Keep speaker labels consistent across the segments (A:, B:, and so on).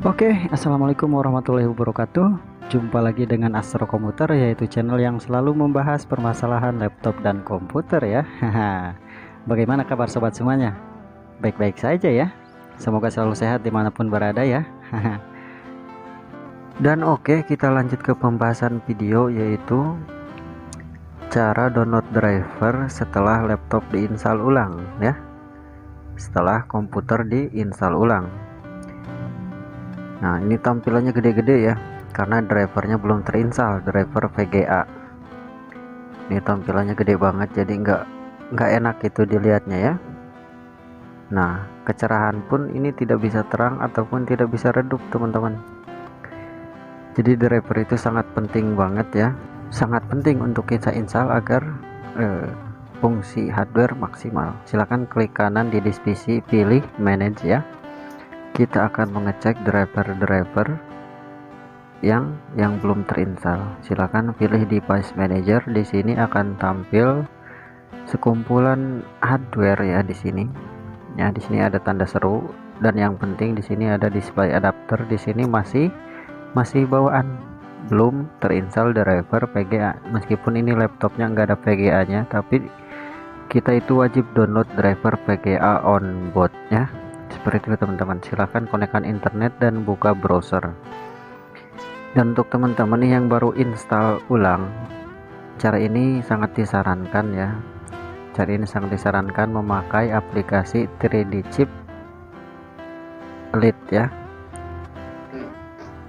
A: Oke, assalamualaikum warahmatullahi wabarakatuh. Jumpa lagi dengan Astro Komputer, yaitu channel yang selalu membahas permasalahan laptop dan komputer ya. Haha. Bagaimana kabar sobat semuanya? Baik-baik saja ya. Semoga selalu sehat dimanapun berada ya. Haha. Dan oke, kita lanjut ke pembahasan video, yaitu cara download driver setelah laptop diinstal ulang ya. Setelah komputer diinstal ulang. Nah, ini tampilannya gede-gede ya, karena drivernya belum terinstall, driver VGA. Ini tampilannya gede banget, jadi nggak enak itu dilihatnya ya. Nah, kecerahan pun ini tidak bisa terang ataupun tidak bisa redup teman-teman. Jadi driver itu sangat penting banget ya, sangat penting untuk kita install agar fungsi hardware maksimal. Silahkan klik kanan di disk PC, pilih manage ya. Kita akan mengecek driver-driver yang belum terinstall. Silakan pilih device manager. Di sini akan tampil sekumpulan hardware ya di sini. Ya, di sini ada tanda seru, dan yang penting di sini ada display adapter. Di sini masih bawaan, belum terinstall driver VGA. Meskipun ini laptopnya nggak ada VGA-nya, tapi kita itu wajib download driver VGA on board ya. Seperti itu teman-teman. Silahkan konekkan internet dan buka browser. Dan untuk teman-teman yang baru install ulang, cara ini sangat disarankan ya. Cara ini sangat disarankan memakai aplikasi 3D Chip Lite ya,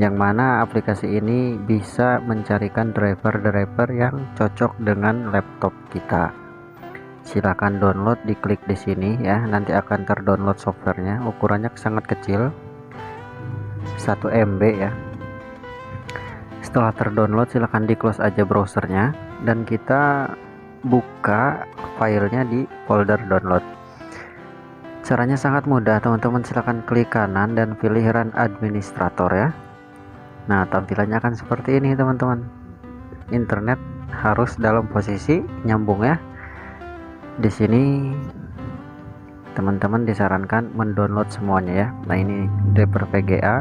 A: yang mana aplikasi ini bisa mencarikan driver-driver yang cocok dengan laptop kita. Silahkan download, diklik di sini ya, nanti akan terdownload softwarenya. Ukurannya sangat kecil, 1 MB ya. Setelah terdownload, silahkan di close aja browsernya, dan kita buka filenya di folder download. Caranya sangat mudah teman-teman. Silahkan klik kanan dan pilih run administrator ya. Nah, tampilannya akan seperti ini teman-teman. Internet harus dalam posisi nyambung ya. Di sini teman-teman disarankan mendownload semuanya ya. Nah, ini driver VGA,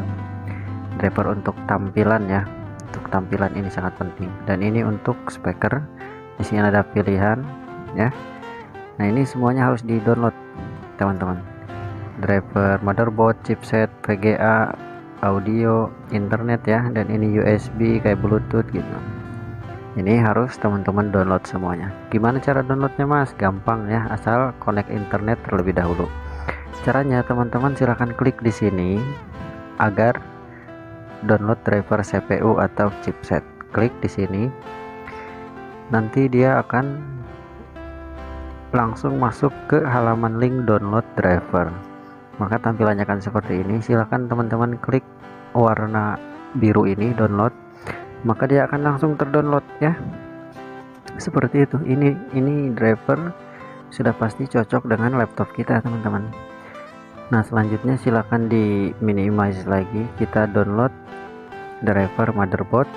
A: driver untuk tampilan ya. Untuk tampilan ini sangat penting, dan ini untuk speaker. Di sini ada pilihan ya. Nah, ini semuanya harus di-download teman-teman. Driver motherboard, chipset, VGA, audio, internet ya, dan ini USB kayak Bluetooth gitu. Ini harus teman-teman download semuanya. Gimana cara downloadnya mas? Gampang ya, asal connect internet terlebih dahulu. Caranya teman-teman silahkan klik di sini agar download driver CPU atau chipset. Klik di sini, nanti dia akan langsung masuk ke halaman link download driver. Maka tampilannya akan seperti ini. Silahkan teman-teman klik warna biru ini, download, maka dia akan langsung terdownload ya. Seperti itu. Ini driver sudah pasti cocok dengan laptop kita teman-teman. Nah, selanjutnya silakan di minimize lagi. Kita download driver motherboard.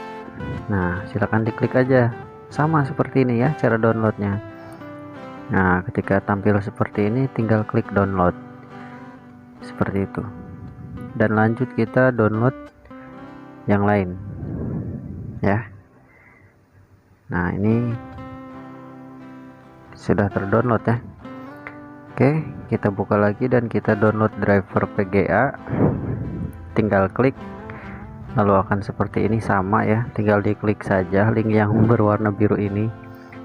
A: Nah, silakan diklik aja. Sama seperti ini ya cara downloadnya. Nah, ketika tampil seperti ini tinggal klik download seperti itu, dan lanjut kita download yang lain ya. Nah, ini sudah terdownload ya. Oke, kita buka lagi dan kita download driver VGA. Tinggal klik, lalu akan seperti ini. Sama ya, tinggal diklik saja link yang berwarna biru ini.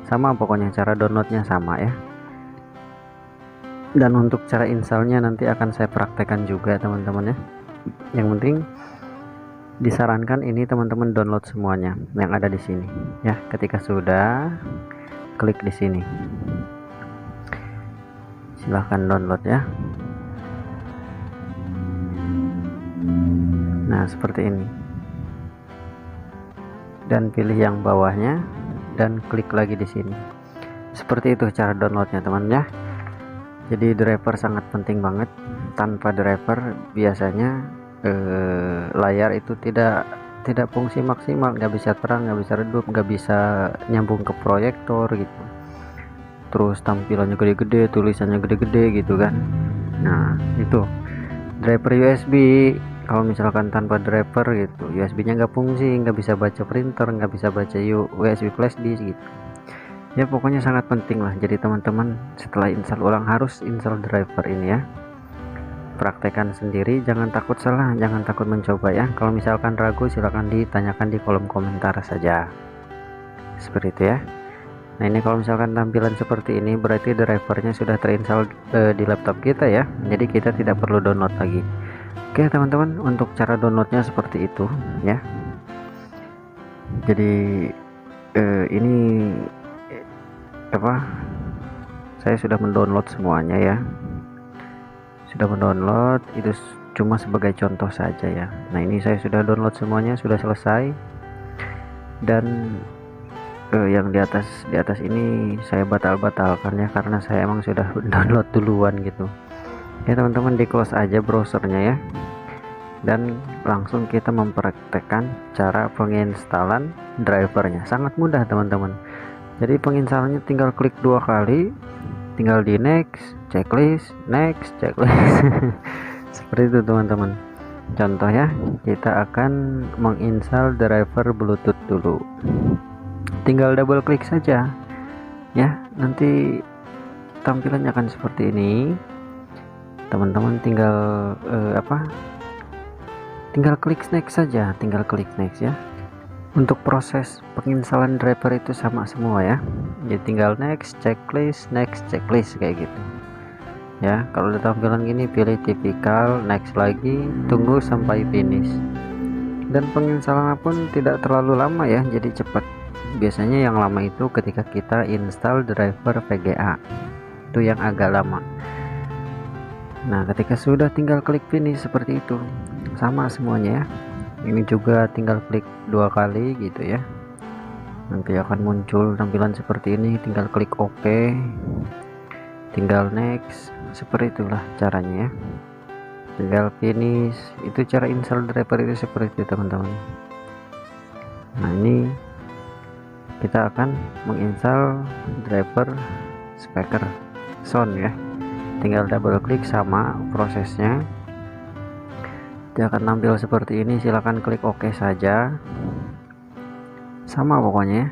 A: Sama pokoknya, cara downloadnya sama ya. Dan untuk cara installnya nanti akan saya praktekkan juga teman-teman ya. Yang penting disarankan ini teman-teman download semuanya yang ada di sini ya. Ketika sudah, klik di sini, silahkan download ya. Nah, seperti ini, dan pilih yang bawahnya dan klik lagi di sini. Seperti itu cara downloadnya teman ya. Jadi driver sangat penting banget. Tanpa driver biasanya layar itu tidak fungsi maksimal, nggak bisa terang, nggak bisa redup, nggak bisa nyambung ke proyektor gitu. Terus tampilannya gede-gede, tulisannya gede-gede gitu kan. Nah, itu driver USB kalau misalkan tanpa driver gitu, USB-nya nggak fungsi, nggak bisa baca printer, nggak bisa baca USB flash disk gitu ya. Pokoknya sangat penting lah. Jadi teman-teman setelah install ulang harus install driver ini ya. Praktekkan sendiri, jangan takut salah, jangan takut mencoba ya. Kalau misalkan ragu silahkan ditanyakan di kolom komentar saja, seperti itu ya. Nah ini kalau misalkan tampilan seperti ini berarti drivernya sudah terinstall di laptop kita ya, jadi kita tidak perlu download lagi. Oke teman-teman, untuk cara downloadnya seperti itu ya. Jadi ini saya sudah mendownload semuanya ya, sudah mendownload, itu cuma sebagai contoh saja ya. Nah ini saya sudah download semuanya, sudah selesai. Dan yang di atas ini saya batalkan ya, karena saya emang sudah download duluan gitu ya. Teman-teman di close aja browsernya ya, dan langsung kita mempraktekkan cara penginstalan drivernya. Sangat mudah teman-teman. Jadi penginstalannya tinggal klik 2 kali, tinggal di next, checklist, next, checklist. Seperti itu teman-teman. Contoh ya, kita akan menginstal driver Bluetooth dulu. Tinggal double klik saja ya, nanti tampilannya akan seperti ini. Teman-teman tinggal tinggal klik next saja, tinggal klik next ya. Untuk proses penginstalan driver itu sama semua ya, jadi tinggal next, checklist, next, checklist kayak gitu ya. Kalau udah tampilan gini pilih tipikal, next lagi, tunggu sampai finish. Dan penginstalan pun tidak terlalu lama ya, jadi cepat. Biasanya yang lama itu ketika kita install driver VGA, itu yang agak lama. Nah ketika sudah tinggal klik finish seperti itu, sama semuanya ya. Ini juga tinggal klik 2 kali gitu ya, nanti akan muncul tampilan seperti ini. Tinggal klik OK, tinggal next, seperti itulah caranya ya. Tinggal finish. Itu cara install driver itu seperti itu teman-teman. Nah ini kita akan menginstal driver speaker sound ya. Tinggal double klik, sama prosesnya. Dia akan tampil seperti ini, silahkan klik OK saja, sama pokoknya.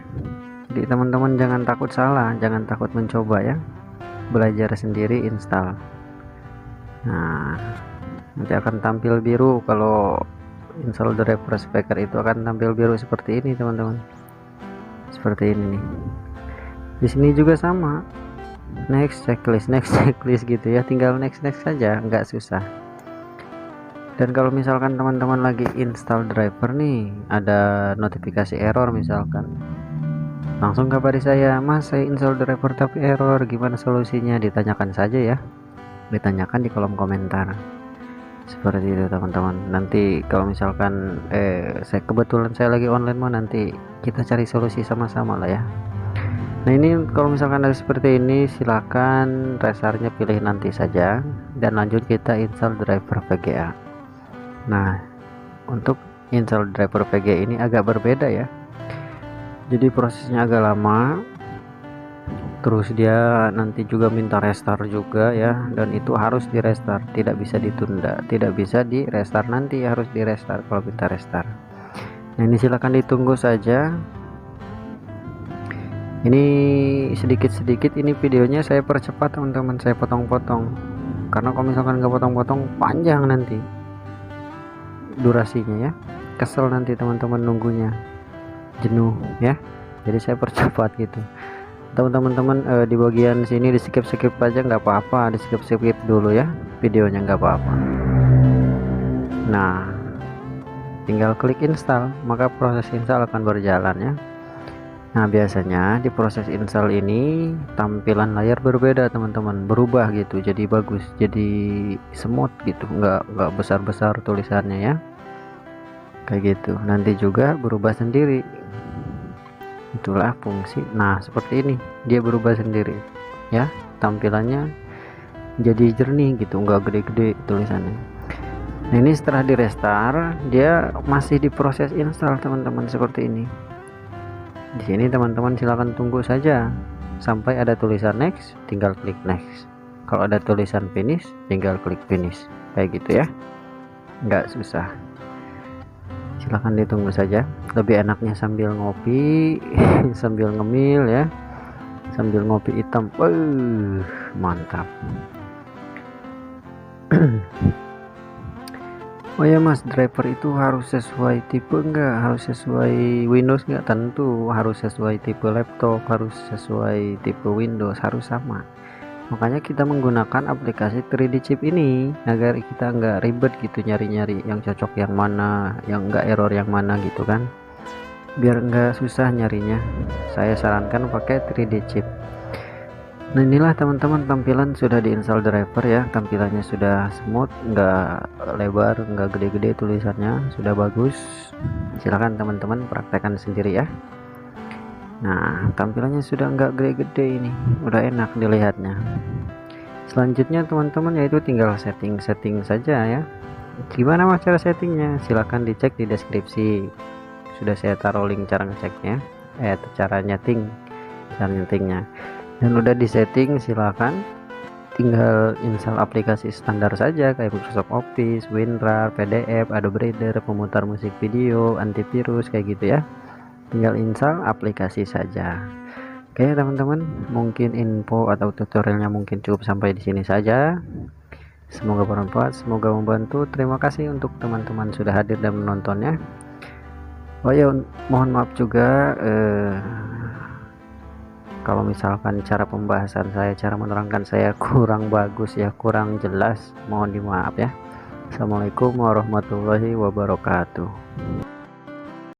A: Jadi teman-teman jangan takut salah, jangan takut mencoba ya, belajar sendiri install. Nah nanti akan tampil biru. Kalau install driver speaker itu akan tampil biru seperti ini teman-teman, seperti ini nih. Di sini juga sama, next, checklist, next, checklist gitu ya. Tinggal next saja, nggak susah. Dan kalau misalkan teman-teman lagi install driver nih, ada notifikasi error misalkan, langsung kabari saya, Mas saya install driver tapi error, gimana solusinya? Ditanyakan saja ya, ditanyakan di kolom komentar. Seperti itu teman-teman. Nanti kalau misalkan kebetulan saya lagi online mau, nanti kita cari solusi sama-sama lah ya. Nah ini kalau misalkan ada seperti ini, silakan restartnya pilih nanti saja, dan lanjut kita install driver VGA. Nah untuk install driver VGA ini agak berbeda ya, jadi prosesnya agak lama, terus dia nanti juga minta restart juga ya, dan itu harus di restart, tidak bisa ditunda, tidak bisa di restart, nanti harus di restart kalau minta restart. Nah ini silahkan ditunggu saja. Ini sedikit-sedikit ini videonya saya percepat teman-teman, saya potong-potong, karena kalau misalkan nggak potong-potong panjang nanti durasinya ya, kesel nanti teman-teman nunggunya, jenuh ya. Jadi saya percepat gitu teman-teman. Di bagian sini di skip aja nggak apa-apa, di skip dulu ya videonya, nggak apa-apa. Nah tinggal klik install, maka proses install akan berjalan ya. Nah biasanya di proses install ini tampilan layar berbeda teman-teman, berubah gitu, jadi bagus, jadi smooth gitu, nggak besar-besar tulisannya ya, kayak gitu. Nanti juga berubah sendiri, itulah fungsi. Nah seperti ini dia berubah sendiri ya, tampilannya jadi jernih gitu, nggak gede-gede tulisannya. Nah ini setelah di restart dia masih diproses install teman-teman, seperti ini. Di sini teman-teman silahkan tunggu saja sampai ada tulisan next, tinggal klik next. Kalau ada tulisan finish, tinggal klik finish, kayak gitu ya. nggak susah. Silahkan ditunggu saja, lebih enaknya sambil ngopi sambil ngemil ya, sambil ngopi hitam. Mantap. Oh ya mas, driver itu harus sesuai tipe enggak, harus sesuai Windows enggak? Tentu harus sesuai tipe laptop, harus sesuai tipe Windows, harus sama. Makanya kita menggunakan aplikasi 3D chip ini agar kita enggak ribet gitu nyari-nyari yang cocok yang mana, yang enggak error yang mana gitu kan, biar enggak susah nyarinya. Saya sarankan pakai 3D chip. Nah inilah teman-teman, tampilan sudah diinstal driver ya, tampilannya sudah smooth, enggak lebar, enggak gede-gede, tulisannya sudah bagus. Silahkan teman-teman praktekkan sendiri ya. Nah tampilannya sudah enggak gede-gede, ini udah enak dilihatnya. Selanjutnya teman-teman yaitu tinggal setting saja ya. Gimana mas cara settingnya? Silahkan dicek di deskripsi, sudah saya taruh link cara ngeceknya, cara nyetingnya. Dan udah di setting, silahkan tinggal install aplikasi standar saja kayak Microsoft Office, WinRAR, PDF, Adobe Reader, pemutar musik video, antivirus kayak gitu ya. Tinggal install aplikasi saja. Oke teman-teman, mungkin info atau tutorialnya mungkin cukup sampai di sini saja. Semoga bermanfaat, semoga membantu. Terima kasih untuk teman-teman sudah hadir dan menontonnya. Oh ya, mohon maaf juga kalau misalkan cara pembahasan saya, cara menerangkan saya kurang bagus ya, kurang jelas, mohon dimaaf ya. Assalamualaikum warahmatullahi wabarakatuh.